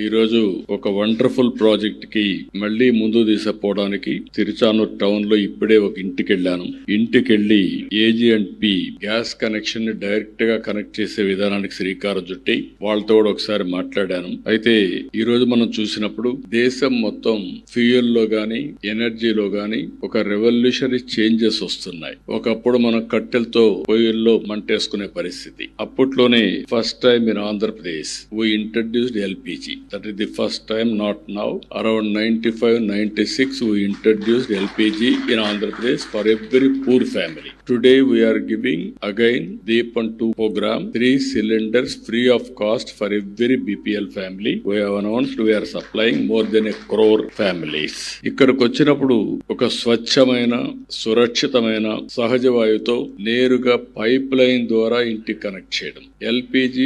ఈరోజు ఒక wonderful project కి మళ్లీ ముందు తీసుకుపోవడానికి తిరుచానూరు టౌన్ లో ఇప్పుడే ఒక ఇంటికెళ్లాను. ఇంటికెళ్లి AG&P గ్యాస్ కనెక్షన్ ని డైరెక్ట్ గా కనెక్ట్ చేసే విధానానికి శ్రీకారం చుట్టి వాళ్ళతో కూడా ఒకసారి మాట్లాడాను. అయితే ఈ రోజు మనం చూసినప్పుడు దేశం మొత్తం ఫ్యూయల్ లో గాని ఎనర్జీలో గాని ఒక రెవల్యూషనరీ చేంజెస్ వస్తున్నాయి. ఒకప్పుడు మనం కట్టెలతో పొయ్యిల్లో మంటేసుకునే పరిస్థితి. అప్పట్లోనే first time in Andhra Pradesh we introduced LPG. That is the first time, not now. Around 95-96 we introduced LPG in Andhra Pradesh for every poor family. Today we are giving again Deepan 2 program, 3 cylinders free of cost for every BPL family. We have announced we are supplying more than 1 crore families. ఇక్కడికి వచ్చినప్పుడు ఒక స్వచ్ఛమైన సురక్షితమైన సహజ వాయువుతో నేరుగా pipe line ద్వారా ఇంటికి connect చేయడం. LPG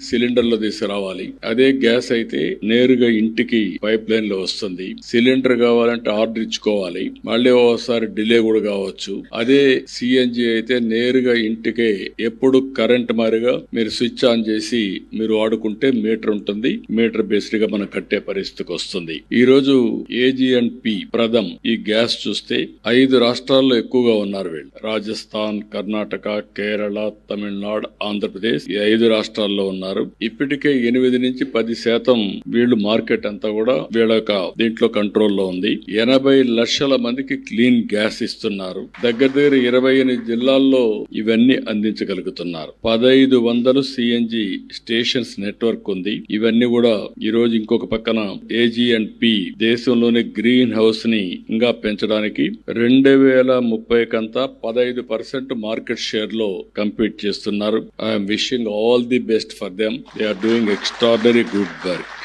సిలిండర్లో తీసుకురావాలి. అదే గ్యాస్ అయితే నేరుగా ఇంటికి పైప్ లైన్ లో వస్తుంది. సిలిండర్ కావాలంటే ఆర్డర్ ఇచ్చుకోవాలి. మళ్ళీ ఓసారి డిలే కూడా కావచ్చు. అదే CNG అయితే నేరుగా ఇంటికే ఎప్పుడు కరెంట్ మారిగా మీరు స్విచ్ ఆన్ చేసి మీరు వాడుకుంటే మీటర్ ఉంటుంది. మీటర్ బేస్డ్ గా మనం కట్టే పరిస్థితికి వస్తుంది. ఈ రోజు AG&P ప్రథమ్ ఈ గ్యాస్ చూస్తే 5 రాష్ట్రాల్లో ఎక్కువగా ఉన్నారు వీళ్ళు. రాజస్థాన్, కర్ణాటక, కేరళ, తమిళనాడు, ఆంధ్రప్రదేశ్ ఈ 5 రాష్ట్రాల్లో ఉన్నారు. ఇప్పటికే 8-10% వీళ్ళు మార్కెట్ అంతా కూడా వీళ్ళ దీంట్లో కంట్రోల్లో ఉంది. 80 లక్షల మందికి క్లీన్ గ్యాస్ ఇస్తున్నారు. దగ్గర 28 జిల్లాల్లో ఇవన్నీ అందించగలుగుతున్నారు. 1500 CNG స్టేషన్స్ నెట్వర్క్ ఉంది. ఇవన్నీ కూడా ఈ రోజు ఇంకొక పక్కన AG&P దేశంలోనే గ్రీన్ హౌస్ ని ఇంకా పెంచడానికి 2030 కంతా 15% మార్కెట్ షేర్ లో కంపీట్ చేస్తున్నారు. I'm wishing all the best for them. They are doing extraordinary good work.